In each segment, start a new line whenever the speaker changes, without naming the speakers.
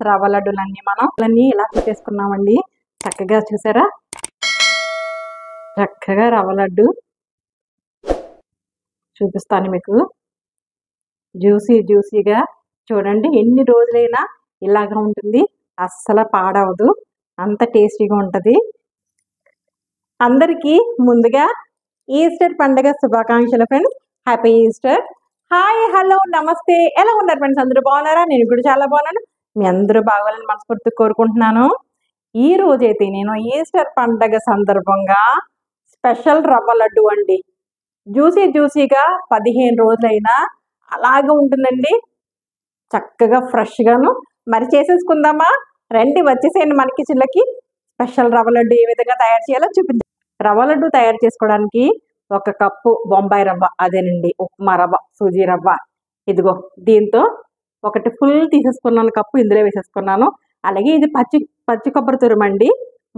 రవ్వ లడ్డూలన్నీ మనం ఇలా పెట్టేసుకున్నామండి. చక్కగా చూసారా, చక్కగా రవ్వ లడ్డు చూపిస్తాను మీకు. జ్యూసీగా చూడండి, ఎన్ని రోజులైనా ఇలాగా ఉంటుంది, అస్సలు పాడవదు, అంత టేస్టీగా ఉంటుంది. అందరికీ ముందుగా ఈస్టర్ పండుగ శుభాకాంక్షలు friends. Happy Easter. Hi, hello, నమస్తే. ఎలా ఉన్నారు ఫ్రెండ్స్? అందరూ బాగున్నారా? నేను కూడా చాలా బాగున్నాను. మీ అందరూ బాగోవాలని మనస్ఫూర్తిగా కోరుకుంటున్నాను. ఈ రోజైతే నేను ఈస్టర్ పండుగ సందర్భంగా స్పెషల్ రవ్వ లడ్డు అండి. జ్యూసీగా 15 రోజులైనా అలాగే ఉంటుందండి, చక్కగా ఫ్రెష్గాను. మరి చేసేసుకుందామా? రండి, వచ్చేసేయండి మన కిచెన్లోకి. స్పెషల్ రవ్వ లడ్డు ఏ విధంగా తయారు చేయాలో చూపించాను. రవ్వ లడ్డు తయారు చేసుకోవడానికి 1 కప్పు బొంబాయి రవ్వ, అదేనండి ఉప్మా రవ్వ, సూజీ రవ్వ. ఇదిగో దీంతో ఒకటి ఫుల్ తీసేసుకున్నాను కప్పు, ఇందులో వేసేసుకున్నాను. అలాగే ఇది పచ్చి కొబ్బరి తురుమండి,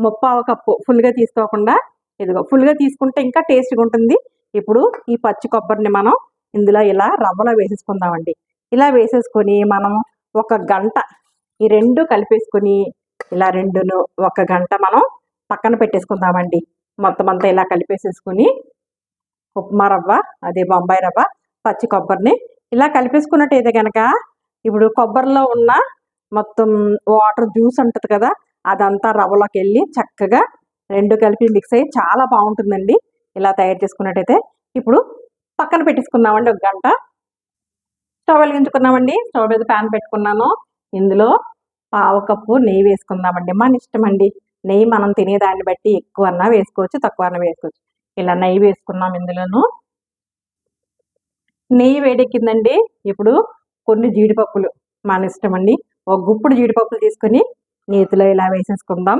1/4 కప్పు. ఫుల్గా తీసుకోకుండా ఇదిగో ఫుల్గా తీసుకుంటే ఇంకా టేస్ట్గా ఉంటుంది. ఇప్పుడు ఈ పచ్చి కొబ్బరిని మనం ఇందులో ఇలా రవ్వలో వేసేసుకుందామండి. ఇలా వేసేసుకొని మనం 1 గంట ఈ రెండు కలిపేసుకొని ఇలా 1 గంట మనం పక్కన పెట్టేసుకుందామండి. మొత్తం అంతా ఇలా కలిపేసేసుకుని ఉప్మా రవ్వ, అదే బొంబాయి రవ్వ, పచ్చి కొబ్బరిని ఇలా కలిపేసుకున్నట్టయితే కనుక ఇప్పుడు కొబ్బరిలో ఉన్న మొత్తం వాటర్ జ్యూస్ ఉంటుంది కదా, అదంతా రవ్వలోకి వెళ్ళి చక్కగా 2 కలిపి మిక్స్ అయ్యి చాలా బాగుంటుందండి. ఇలా తయారు చేసుకున్నట్టయితే ఇప్పుడు పక్కన పెట్టేసుకున్నామండి 1 గంట. స్టవ్ వెలిగించుకున్నామండి. స్టవ్ మీద ప్యాన్ పెట్టుకున్నాను. ఇందులో 1/2 కప్పు నెయ్యి వేసుకుందామండి. మన ఇష్టం అండి, నెయ్యి మనం తినేదాన్ని బట్టి ఎక్కువ అన్నా వేసుకోవచ్చు, తక్కువ అన్నా వేసుకోవచ్చు. ఇలా నెయ్యి వేసుకున్నాం. ఇందులోను నెయ్యి వేడెక్కిందండి. ఇప్పుడు కొన్ని జీడిపప్పులు మన ఇష్టం అండి. 1 గుప్పుడు జీడిపప్పులు తీసుకొని నేతిలో ఇలా వేసేసుకుందాం.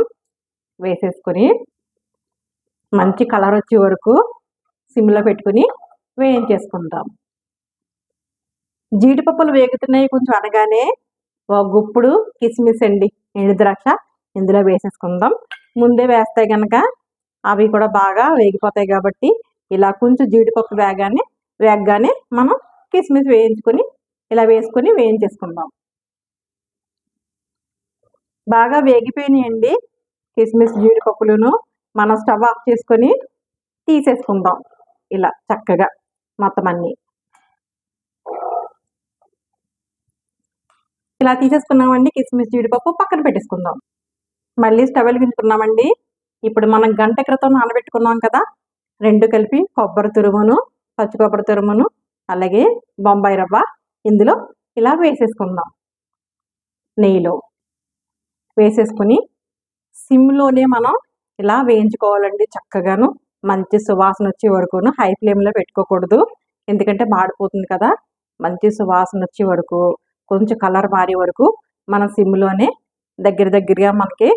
వేసేసుకొని మంచి కలర్ వచ్చే వరకు సిమ్లో పెట్టుకుని వేయించేసుకుందాం. జీడిపప్పులు వేగుతున్నాయి కొంచెం అనగానే 1 గుప్పుడు కిస్మిస్ అండి, ఎండు ద్రాక్ష ఇందులో వేసేసుకుందాం. ముందే వేస్తే కనుక అవి కూడా బాగా వేగిపోతాయి కాబట్టి ఇలా కొంచెం జీడిపప్పు వేగగానే మనం కిస్మిస్ వేయించుకొని ఇలా వేసుకొని వేయించేసుకుందాం. బాగా వేగిపోయినాయండి కిస్మిస్ జీడిపప్పులను. మనం స్టవ్ ఆఫ్ చేసుకొని తీసేసుకుందాం. ఇలా చక్కగా మొత్తం అన్నీ ఇలా తీసేసుకున్నామండి. కిస్మిస్ జీడిపప్పు పక్కన పెట్టేసుకుందాం. మళ్ళీ స్టవ్ వెలిగించుకున్నామండి. ఇప్పుడు మనం గంట క్రితం నానబెట్టుకున్నాం కదా, 2 కలిపి కొబ్బరి తురుమును, పచ్చి కొబ్బరి తురుమును, అలాగే బొంబాయి రవ్వ ఇందులో ఇలా వేసేసుకుందాం. నెయ్యిలో వేసేసుకుని సిమ్లోనే మనం ఇలా వేయించుకోవాలండి. చక్కగాను మంచి సువాసన వచ్చే వరకును, హై ఫ్లేమ్లో పెట్టుకోకూడదు, ఎందుకంటే మాడిపోతుంది కదా. మంచి సువాసన వచ్చే వరకు, కొంచెం కలర్ మారే వరకు మనం సిమ్లోనే దగ్గరగా మనకి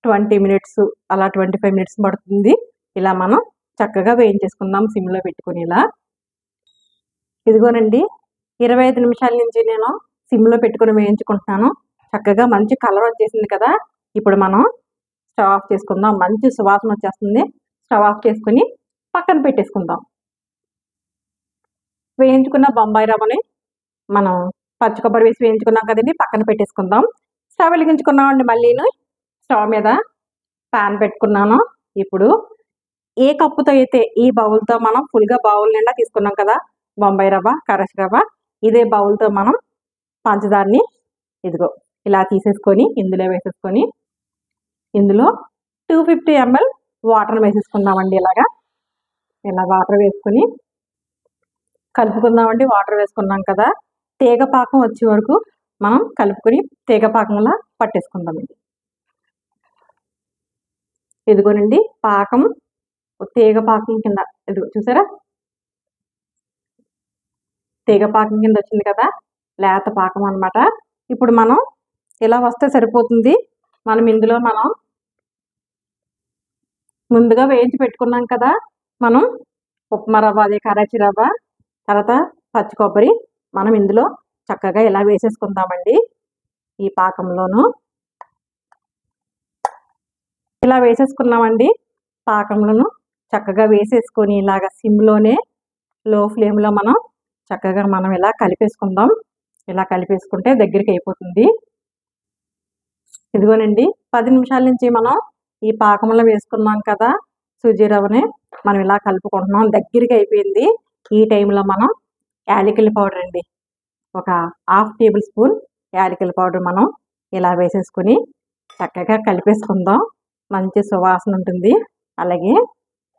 20 మినిట్స్ అలా 25 మినిట్స్ పడుతుంది. ఇలా మనం చక్కగా వేయించేసుకుందాం సిమ్లో పెట్టుకుని. ఇలా ఇదిగోనండి 25 నిమిషాల నుంచి నేను సిమ్లో పెట్టుకుని వేయించుకుంటున్నాను. చక్కగా మంచి కలర్ వచ్చేసింది కదా. ఇప్పుడు మనం స్టవ్ ఆఫ్ చేసుకుందాం. మంచి సువాసన వచ్చేస్తుంది. స్టవ్ ఆఫ్ చేసుకుని పక్కన పెట్టేసుకుందాం. వేయించుకున్న బొంబాయి రవ్వని మనం పచ్చి కొబ్బరి వేసి వేయించుకున్నాం కదండి, పక్కన పెట్టేసుకుందాం. స్టవ్ వెలిగించుకున్నామండి. మళ్ళీను స్టవ్ మీద ప్యాన్ పెట్టుకున్నాను. ఇప్పుడు ఏ కప్పుతో అయితే ఈ బౌల్తో మనం ఫుల్గా బౌల్ నిండా తీసుకున్నాం కదా బొంబాయి రవ్వ, కరచ రవ్వ, ఇదే బౌల్తో మనం పంచదారని ఇదిగో ఇలా తీసేసుకొని ఇందులో వేసేసుకొని ఇందులో 250 ml వాటర్ వేసేసుకుందామండి. ఇలా వాటర్ వేసుకొని కలుపుకుందామండి. వాటర్ వేసుకున్నాం కదా, తీగ పాకం వచ్చే వరకు మనం కలుపుకొని తీగ పాకంలా పట్టేసుకుందామండి. ఇదిగోనండి పాకం, తీగ పాకం కింద ఇదిగో చూసారా, తీగ పాకం కింద వచ్చింది కదా, లేత పాకం అన్నమాట. ఇప్పుడు మనం ఇలా వస్తే సరిపోతుంది. మనం ఇందులో మనం ముందుగా వేయించి పెట్టుకున్నాం కదా, మనం ఉప్మా రవ్వ, అదే కరాచీ రవ్వ, తర్వాత పచ్చి కొబ్బరి మనం ఇందులో చక్కగా ఇలా వేసేసుకుందామండి. ఈ పాకంలోను ఇలా వేసేసుకున్నామండి. పాకంలోను చక్కగా వేసేసుకొని ఇలాగ సిమ్లోనే లో ఫ్లేమ్లో మనం చక్కగా ఇలా కలిపేసుకుందాం. ఇలా కలిపేసుకుంటే దగ్గరికి అయిపోతుంది. ఇదిగోనండి 10 నిమిషాల నుంచి మనం ఈ పాకంలో వేసుకున్నాం కదా సూజీ రవ్వని మనం ఇలా కలుపుకుంటున్నాం. దగ్గరికి అయిపోయింది. ఈ టైంలో మనం యాలకుల పౌడర్ అండి, ఒక 1/2 టేబుల్ స్పూన్ యాలకుల పౌడర్ మనం ఇలా వేసేసుకుని చక్కగా కలిపేసుకుందాం. మంచి సువాసన ఉంటుంది. అలాగే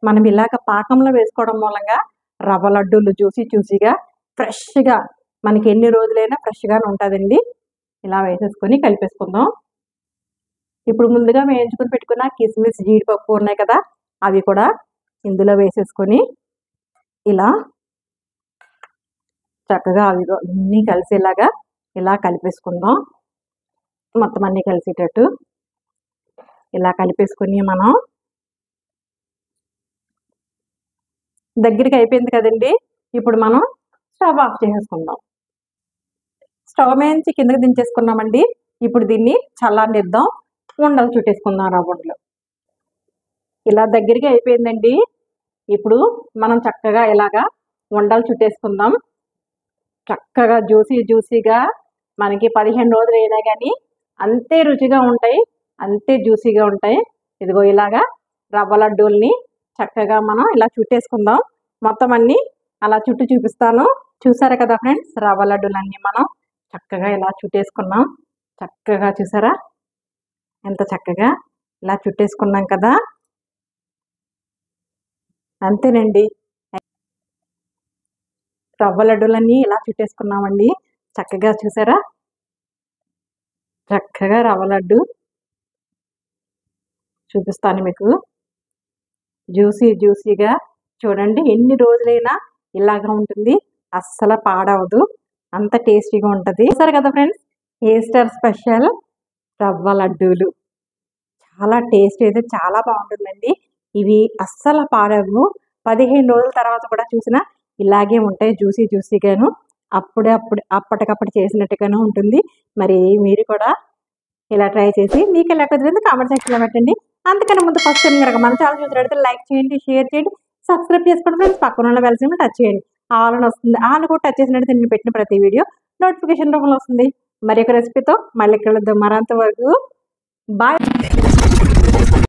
మనం ఇలాగ పాకంలో వేసుకోవడం మూలంగా రవ్వ లడ్డూలు జ్యూసీగా ఫ్రెష్గా మనకి ఎన్ని రోజులైనా ఫ్రెష్గానే ఉంటుందండి. ఇలా వేసేసుకొని కలిపేసుకుందాం. ఇప్పుడు ముందుగా వేయించుకొని పెట్టుకున్న కిస్మిస్ జీడిపప్పు ఉన్నాయి కదా, అవి కూడా ఇందులో వేసేసుకొని ఇలా చక్కగా అవి అన్నీ కలిసేలాగా ఇలా కలిపేసుకుందాం. మొత్తం అన్నీ కలిసేటట్టు ఇలా కలిపేసుకొని మనం దగ్గరికి అయిపోయింది కదండి. ఇప్పుడు మనం స్టవ్ ఆఫ్ చేసేసుకుందాం. స్టవ్ మీద కిందకి దించేసుకున్నామండి. ఇప్పుడు దీన్ని చల్లారనిద్దాం. ఉండలు చుట్టేసుకుందాం రవ్వలు. ఇలా దగ్గరికి అయిపోయిందండి. ఇప్పుడు మనం చక్కగా ఇలాగా ఉండలు చుట్టేసుకుందాం. చక్కగా జ్యూసీగా మనకి 15 రోజులు అయినా కానీ అంతే రుచిగా ఉంటాయి, అంతే జ్యూసీగా ఉంటాయి. ఇదిగో ఇలాగా రవ్వ లడ్డూల్ని చక్కగా మనం ఇలా చుట్టేసుకుందాం. మొత్తం అన్నీ అలా చుట్టూ చూపిస్తాను. చూసారా కదా ఫ్రెండ్స్, రవ్వ లడ్డూలన్నీ మనం చక్కగా ఇలా చుట్టేసుకున్నాం. చక్కగా చూసారా ఎంత చక్కగా ఇలా చుట్టేసుకున్నాం కదా. అంతేనండి, రవ్వ లడ్డూలన్నీ ఇలా చుట్టేసుకున్నామండి. చక్కగా చూసారా, చక్కగా రవ్వ లడ్డు చూపిస్తాను మీకు. జ్యూసీగా చూడండి, ఎన్ని రోజులైనా ఇలాగా ఉంటుంది, అస్సలు పాడవదు, అంత టేస్టీగా ఉంటుంది. చూసారు కదా ఫ్రెండ్స్, ఈస్టర్ స్పెషల్ రవ్వ లడ్డూలు చాలా టేస్ట్ అయితే చాలా బాగుంటుందండి. ఇవి అస్సలు పాడవు. 15 రోజుల తర్వాత కూడా చూసినా ఇలాగే ఉంటాయి, జ్యూసీగాను. అప్పటికప్పుడు చేసినట్టుగానే ఉంటుంది. మరి మీరు కూడా ఇలా ట్రై చేసి మీకు ఎలా కుదిరింది కామెంట్ సెక్షన్లో పెట్టండి. అంతకన్నా ముందు ఫస్ట్ టైం కనుక మన ఛానల్ చూసినట్లయితే లైక్ చేయండి, షేర్ చేయండి, సబ్స్క్రైబ్ చేసుకోండి ఫ్రెండ్స్. పక్కన ఉన్న బెల్ సింబల్ టచ్ చేయండి. ఆల్ అని వస్తుంది. ఆల్ కూడా టచ్ చేసినట్టు నేను పెట్టిన ప్రతి వీడియో నోటిఫికేషన్ రూపంలో వస్తుంది. మరి ఒక రెసిపీతో మళ్ళీ కలుద్దాం. మరంతవరకు బాయ్.